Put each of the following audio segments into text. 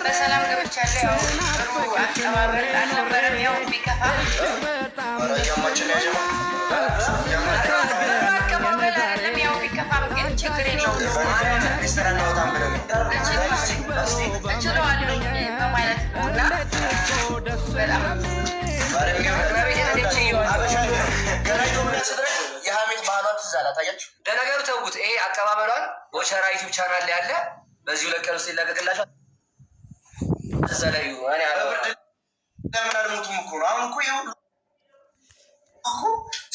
በሰላም ገብቻለሁ። ያው ጥሩ አቀባበል አልነበረም። ያው ቢከፋ አቀባበል አይደለም። ያው ቢከፋም ግን ችግር የለውም እችለዋለሁ በማለት ነው እና በጣም የሀሜት ባህሏን ትዝ አላት። አያችሁ ለነገሩ ተውት። ይሄ አቀባበሏን ቦቸራ ዩቲዩብ ቻናል ያለ በዚሁ ለቀን ውስጥ ይለቀቅላቸዋል። እዛ ላይ ለምን አልሞቱም እኮ ነው። አሁን እኮ ይኸውልህ እኮ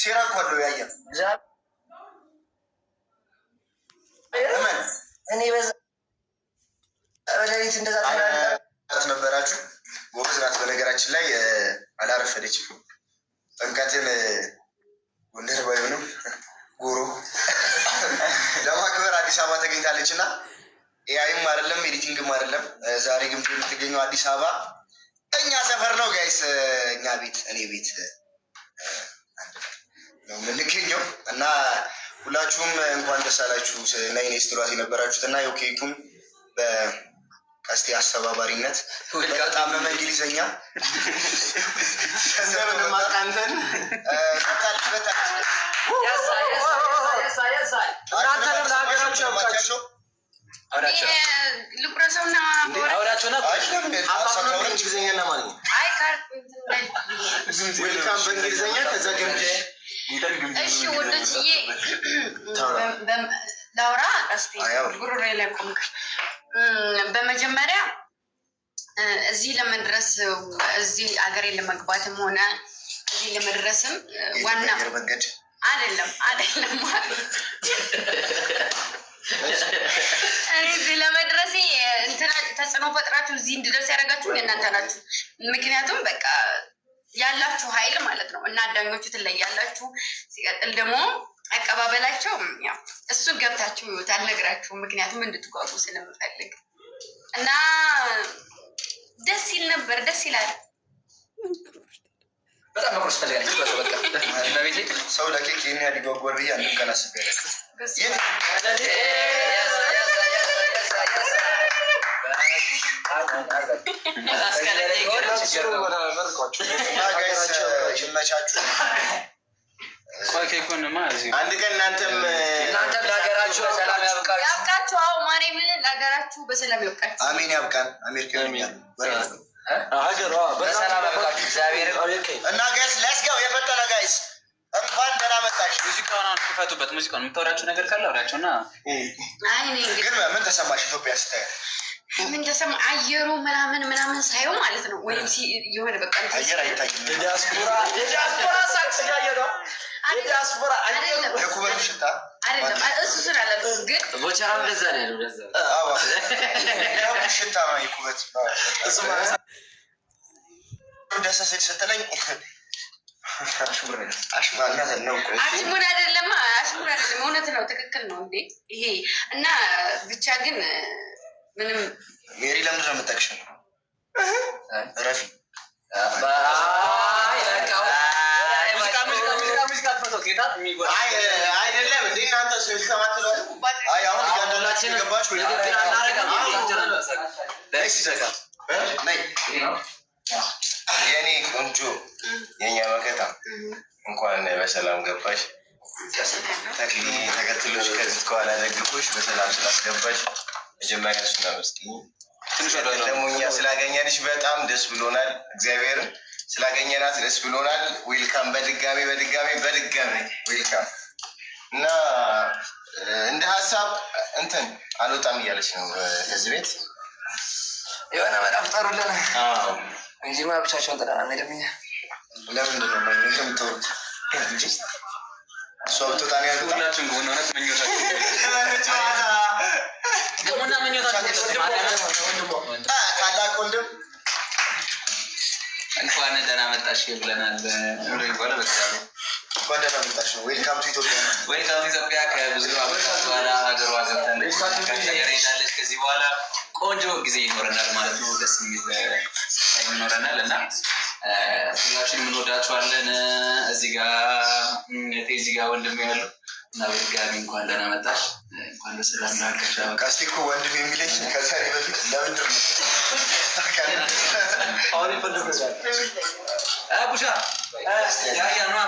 ሴራ እኮ አለው ያየን እኔ በሌሊት እንደዛ ነበራችሁ። ጎበዝ ናት። በነገራችን ላይ አላረፈደችም። ጥምቀትን ጎንደር ባይሆንም ጎሮ ለማክበር አዲስ አበባ ተገኝታለች እና ኤአይም አይደለም ኤዲቲንግም አይደለም። ዛሬ ግን የምትገኘው አዲስ አበባ እኛ ሰፈር ነው ጋይስ። እኛ ቤት እኔ ቤት ነው የምንገኘው እና ሁላችሁም እንኳን ደስ አላችሁ። ናይኔ ስትሏት የነበራችሁት እና ያው ኬኩን በቀስቴ አስተባባሪነት በጣመመ እንግሊዘኛ ማቃንተን ልቁረሰውና እንግሊዝኛና ማለት ነው። በእንግሊዝኛ ከዛ ገምጀ እሺ ወደችዬ ላውራ ቀስቴ ጉሮሬ ላይ ቆምክ። በመጀመሪያ እዚህ ለመድረስ እዚህ አገሬ ለመግባትም ሆነ እዚህ ለመድረስም ዋና አይደለም ማለት እኔ እዚህ ለመድረሴ እንትና ተጽዕኖ ፈጥራችሁ እዚህ እንድደርስ ያደረጋችሁ እናንተ ናችሁ። ምክንያቱም በቃ ያላችሁ ኃይል ማለት ነው እና አዳኞቹ ትለያላችሁ። ሲቀጥል ደግሞ አቀባበላቸው ያው እሱን ገብታችሁ ይወት አልነግራችሁም፣ ምክንያቱም እንድትጓጉ ስለምፈልግ እና ደስ ይል ነበር። ደስ ይላል። በጣም መቁረስ ፈልጋለች። በቃ ሰው ለኬክ ይህን ያህል ይጓጓል ብዬ አንድም ቀን አስቤ ይመቻችሁ። አንድ ቀን እናንተም ለሀገራችሁ በሰላም ያብቃችሁ። አዎ ማርያምን ለሀገራችሁ በሰላም ያብቃችሁ። አሜን። ያብቃን። አሜሪካ ሀገሯ በሰላም ያብቃችሁ እግዚአብሔር እና ጋይስ ለስጋው የፈጠነ ጋይስ እንኳን ደህና መጣሽ። ሙዚቃውን አሁን ክፈቱበት። ሙዚቃውን የምታወራችሁ ነገር ካለ አውራቸው እና ግን ምን ተሰማሽ ኢትዮጵያ ስታይ? ምን ተሰማ? አየሩ ምናምን ሳይሆን ማለት ነው። ወይም የሆነ በቃ አየር አይታይም። ዲያስፖራ ሳክስ ያየው ዲያስፖራ አይደለም፣ የኩበቱ ሽታ አይደለም። እሱ ስላለ ግን ቦቸራ እንደዛ ነው። ለዛ ሽታ ነው የኩበት እሱ ማለት ደስ ሲል ስትለኝ አሽሙር አይደለም፣ እውነት ነው። ትክክል ነው እንዴ ይሄ እና ብቻ ግን ምንም ሜሪ ለምንድን ነው የምጠቅሽው? ረፊ አይደለም እንዴ እናንተ አሁን እያንዳንዳችሁ የገባችሁ የኔ ቆንጆ የኛ መከታ እንኳን በሰላም ገባሽ። ተክሊ ተከትሎች ከዚህ ከኋላ ደግፎች በሰላም ስላስገባሽ መጀመሪያ እሱን አመስግኝ። ደግሞ እኛ ስላገኘንሽ በጣም ደስ ብሎናል። እግዚአብሔርን ስላገኘናት ደስ ብሎናል። ዌልካም በድጋሚ ዌልካም እና እንደ ሀሳብ እንትን አልወጣም እያለች ነው ከዚህ ቤት የሆነ በጣም ጠሩልን እንጂማ ብቻቸውን ጥለና ሄደምኛ ለምንድን ነው የምትወሩት እንጂ እሷ ብትወጣ ነው ያሉት። ሁላችን ግን ሆነ ታላቅ ወንድም እንኳን ደህና መጣሽ ብለናል። እንኳን ደህና መጣሽ ነው። ዌልካም ቱ ኢትዮጵያ ነው። ዌልካም ቱ ኢትዮጵያ። ከብዙ ዓመታት በኋላ ሀገሯ ገብታለች። ሄዳለች። ከዚህ በኋላ ቆንጆ ጊዜ ይኖረናል ማለት ነው። ደስ የሚል ታይም ይኖረናል እና ሁላችንም እንወዳችኋለን። እዚህ ጋር ወንድሜ ያሉ እና በድጋሚ እንኳን ደህና መጣሽ። እንኳን ደስ ያላችሁ። ቀስቲ እኮ ወንድም የሚለኝ ከዛሬ በፊት ለምንድር ነው አሁን ይፈልጋል ቡሻ ያ ያ ነው